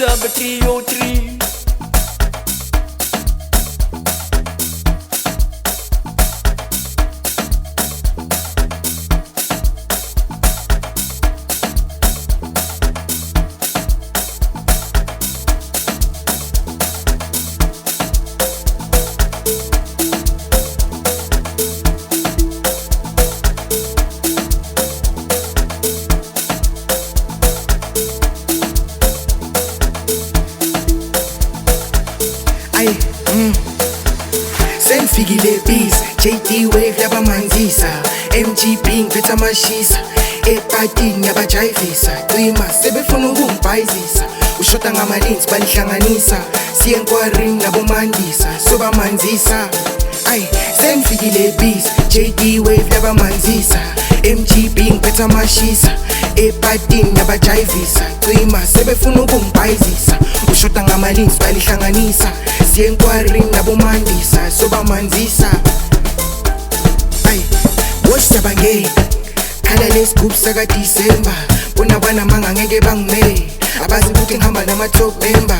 Sub 303. Sengifikile biz JD Wave yabamanzisa MGB ngiphethe amashisa epatini yabajayivisa cima sebefuna ukungibhayizisa ushoda ngamalinzi balihlanganisa siye enkwarini nabomandisa sobamanzisa sengifikile biz JD Wave yabamanzisa MGB ngiphethe amashisa epatini yabajayivisa cima sebefuna ukungibhayizisa ushoda ngamalinzi balihlanganisa siye enkwarini nabomandisa sobamanzisa wosabangeni khala lesigubhu saka December bona banamanga ngeke bangimele abazi ukuthi ngihamba nama-top member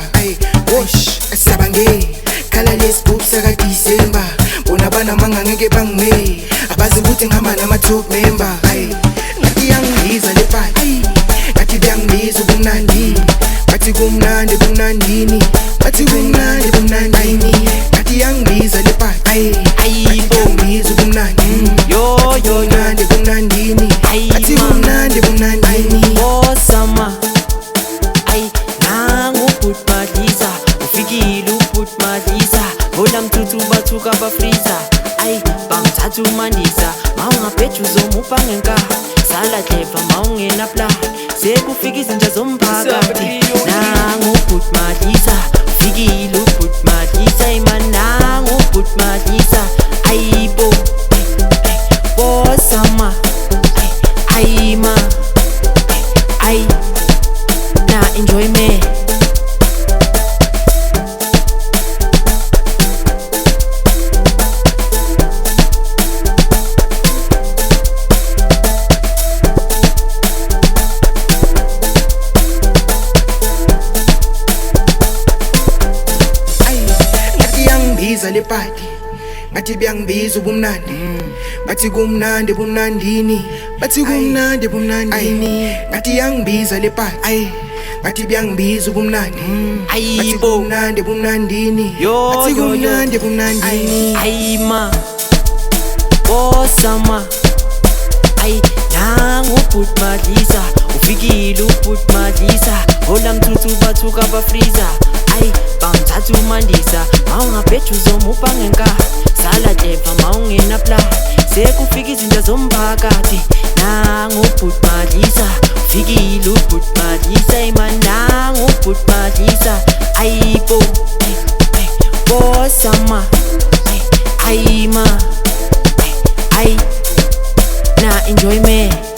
sabangeni khala lesigubhu saka December bona banamanga ngeke bangimele abazi ukuthi ngihamba nama-top member ngathi yangibiza le party ngathi kuyangibiza ubumnandi bathi kumnandi kumnandini bathi kumnandi kumnandini ngathi yangibiza le party yangibiza ubumnandi kumnandi kumnandini bathi kumnandi kumnandini Bosama nangu put madisa ufikile uput madisa hola mtutu bathuka bafriza bangithatha umandisa mawungaphethe uzomupha ngenka sala dleva mawungena pla sekufika izinja zomphakathi nangu put madisa ufikile uput madisa nangu put madisa bo Bosama ma na enjoy me ngathi yangibiza le party ngathi byangibiza ubumnandi bathi kumnandi kumnandini bathi kumnandi kumnandini ngathi yangibiza le party ngathi byangibiza ubumnandi bathi kumnandi kumnandini bathi kumnandi kumnandini ma Bosama nangu put madisa ufikile uput madisa hola mtutu bathuka bafriza bangithatha umandisa mawungaphethe uzomupha ngenka sala dleva mawungena pla sekufika izinja zomphakathi nangu put madisa ufikile uput madisa nangu put madisa bo Bosama ma na enjoy me